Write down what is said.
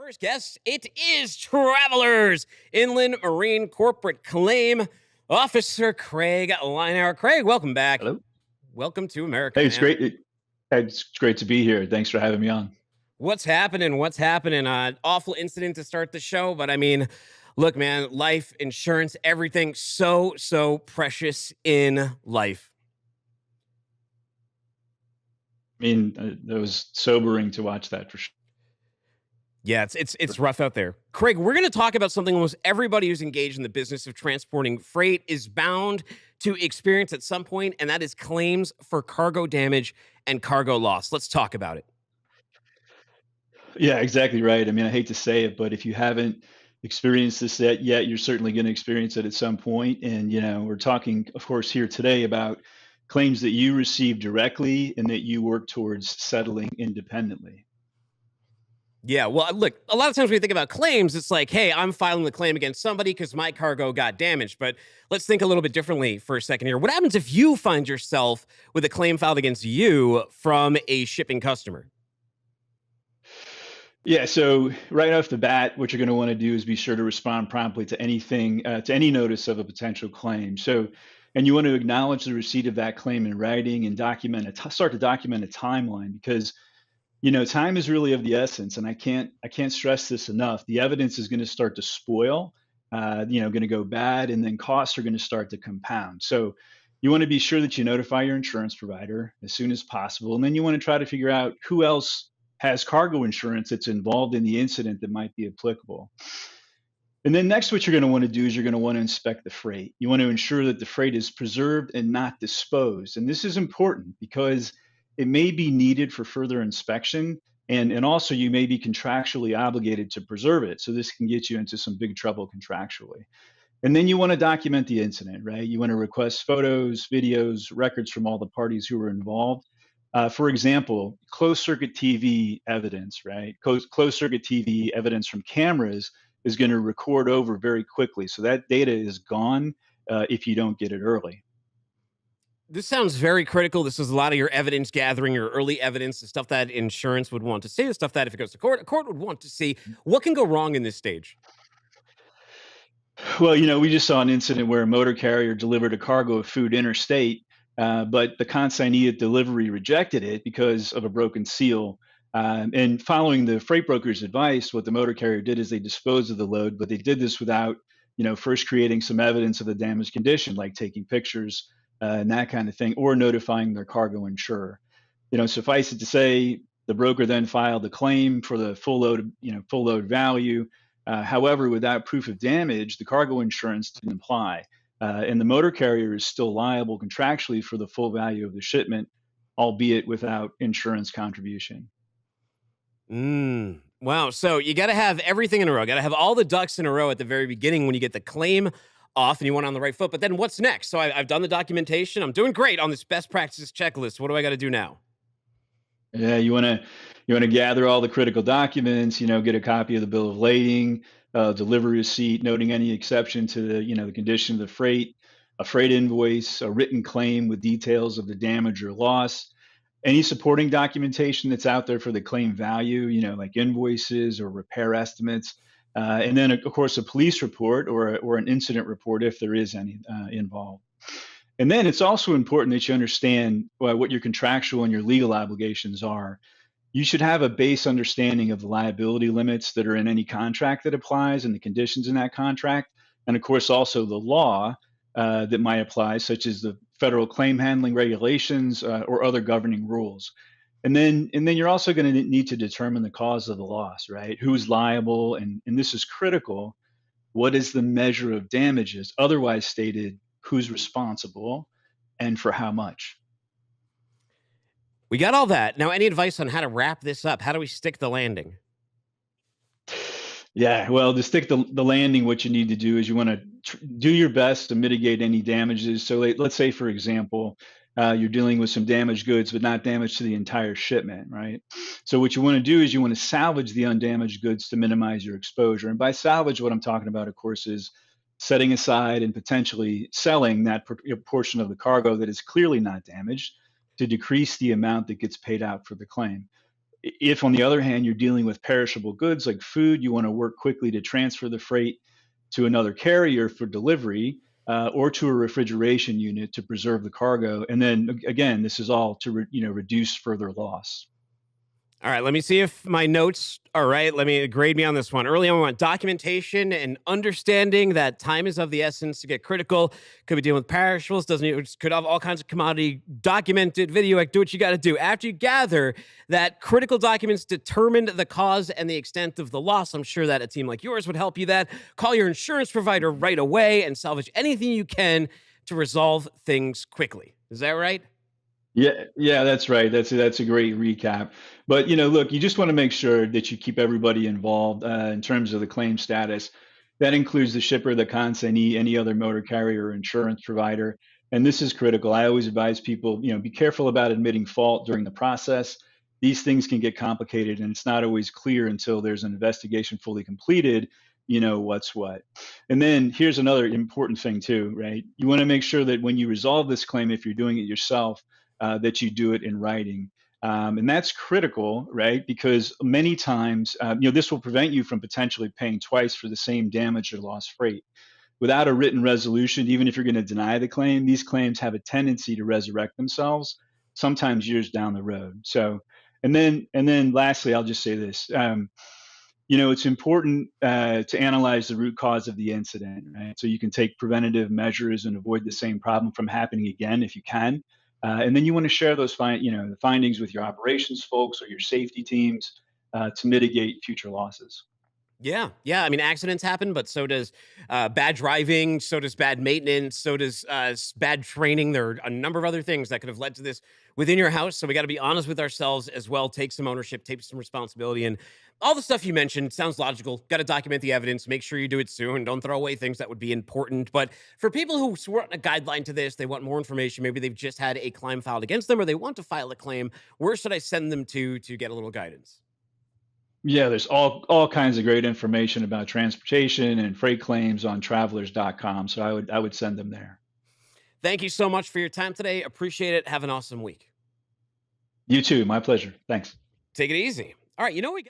First guest, it is Travelers Inland Marine Corporate Claim Officer Craig Leinauer. Craig, welcome back. Hello. Welcome to America, Hey, man. it's great to be here. Thanks for having me on. What's happening? What's happening? Awful incident to start the show, but I mean, look, man, life, insurance, everything so precious in life. I mean, it was sobering to watch that for sure. Yeah, it's rough out there. Craig, we're going to talk about something almost everybody who's engaged in the business of transporting freight is bound to experience at some point, and that is claims for cargo damage and cargo loss. Let's talk about it. Yeah, exactly right. I mean, I hate to say it, but if you haven't experienced this yet, you're certainly going to experience it at some point. And, we're talking, of course, here today about claims that you receive directly and that you work towards settling independently. Yeah, well, look, a lot of times when we think about claims, it's like, hey, I'm filing the claim against somebody because my cargo got damaged. But let's think a little bit differently for a second here. What happens if you find yourself with a claim filed against you from a shipping customer? Yeah, so right off the bat, what you're going to want to do is be sure to respond promptly to to any notice of a potential claim. So, and you want to acknowledge the receipt of that claim in writing and start to document a timeline because time is really of the essence, and I can't stress this enough. The evidence is going to start to spoil, going to go bad, and then costs are going to start to compound. So, you want to be sure that you notify your insurance provider as soon as possible, and then you want to try to figure out who else has cargo insurance that's involved in the incident that might be applicable. And then next, what you're going to want to do is you're going to want to inspect the freight. You want to ensure that the freight is preserved and not disposed. And this is important because it may be needed for further inspection. And also, you may be contractually obligated to preserve it. So, this can get you into some big trouble contractually. And then you want to document the incident, right? You want to request photos, videos, records from all the parties who were involved. For example, closed circuit TV evidence, right? Closed circuit TV evidence from cameras is going to record over very quickly. So that data is gone if you don't get it early. This sounds very critical. This is a lot of your evidence gathering, your early evidence, the stuff that insurance would want to see, the stuff that if it goes to court, a court would want to see. What can go wrong in this stage? Well, we just saw an incident where a motor carrier delivered a cargo of food interstate, but the consignee at delivery rejected it because of a broken seal. And following the freight broker's advice, what the motor carrier did is they disposed of the load, but they did this without, first creating some evidence of the damaged condition, like taking pictures and that kind of thing, or notifying their cargo insurer. Suffice it to say, the broker then filed a claim for the full load value. However, without proof of damage, the cargo insurance didn't apply. And the motor carrier is still liable contractually for the full value of the shipment, albeit without insurance contribution. Wow. So you got to have everything in a row. Got to have all the ducks in a row at the very beginning when you get the claim off and you went on the right foot. But then what's next? So I've done the documentation. I'm doing great on this best practices checklist. What do I got to do now? Yeah, you want to gather all the critical documents. Get a copy of the bill of lading, delivery receipt, noting any exception to the condition of the freight, a freight invoice, a written claim with details of the damage or loss, any supporting documentation that's out there for the claim value, like invoices or repair estimates, and then of course a police report or an incident report if there is any involved. And then it's also important that you understand what your contractual and your legal obligations are. You should have a base understanding of the liability limits that are in any contract that applies and the conditions in that contract. And of course, also the law that might apply, such as the federal claim handling regulations or other governing rules. And then you're also going to need to determine the cause of the loss, right? Who's liable? And this is critical. What is the measure of damages? Otherwise stated, who's responsible and for how much? We got all that. Now, any advice on how to wrap this up? How do we stick the landing? Yeah, well, to stick the landing, what you need to do is you want to do your best to mitigate any damages. So let's say, for example, you're dealing with some damaged goods, but not damage to the entire shipment, right? So what you want to do is you want to salvage the undamaged goods to minimize your exposure. And by salvage, what I'm talking about, of course, is setting aside and potentially selling that portion of the cargo that is clearly not damaged to decrease the amount that gets paid out for the claim. If, on the other hand, you're dealing with perishable goods like food, you want to work quickly to transfer the freight to another carrier for delivery, or to a refrigeration unit to preserve the cargo. And then again, this is all to reduce further loss. All right, let me see if my notes are right. Let me grade me on this one. Early on, we want documentation and understanding that time is of the essence to get critical. Could be dealing with perishables, doesn't it? Could have all kinds of commodity, documented video, like do what you got to do. After you gather that critical documents determined the cause and the extent of the loss, I'm sure that a team like yours would help you that. Call your insurance provider right away and salvage anything you can to resolve things quickly. Is that right? Yeah, yeah, that's right. That's a great recap. But look, you just want to make sure that you keep everybody involved in terms of the claim status. That includes the shipper, the consignee, any other motor carrier or insurance provider. And this is critical. I always advise people, be careful about admitting fault during the process. These things can get complicated, and it's not always clear until there's an investigation fully completed, what's what. And then here's another important thing too, right? You want to make sure that when you resolve this claim, if you're doing it yourself, that you do it in writing. And that's critical, right? Because many times, this will prevent you from potentially paying twice for the same damage or lost freight. Without a written resolution, even if you're going to deny the claim, these claims have a tendency to resurrect themselves, sometimes years down the road. So, and then lastly, I'll just say this. It's important to analyze the root cause of the incident, right? So you can take preventative measures and avoid the same problem from happening again if you can. And then you want to share the findings with your operations folks or your safety teams to mitigate future losses. Yeah, yeah. I mean, accidents happen, but so does bad driving, so does bad maintenance, so does bad training. There are a number of other things that could have led to this within your house. So we got to be honest with ourselves as well. Take some ownership, take some responsibility, and all the stuff you mentioned sounds logical. Got to document the evidence. Make sure you do it soon. Don't throw away things that would be important. But for people who want a guideline to this, they want more information. Maybe they've just had a claim filed against them, or they want to file a claim. Where should I send them to get a little guidance? Yeah, there's all kinds of great information about transportation and freight claims on travelers.com. So I would send them there. Thank you so much for your time today. Appreciate it. Have an awesome week. You too. My pleasure. Thanks. Take it easy. All right, you know we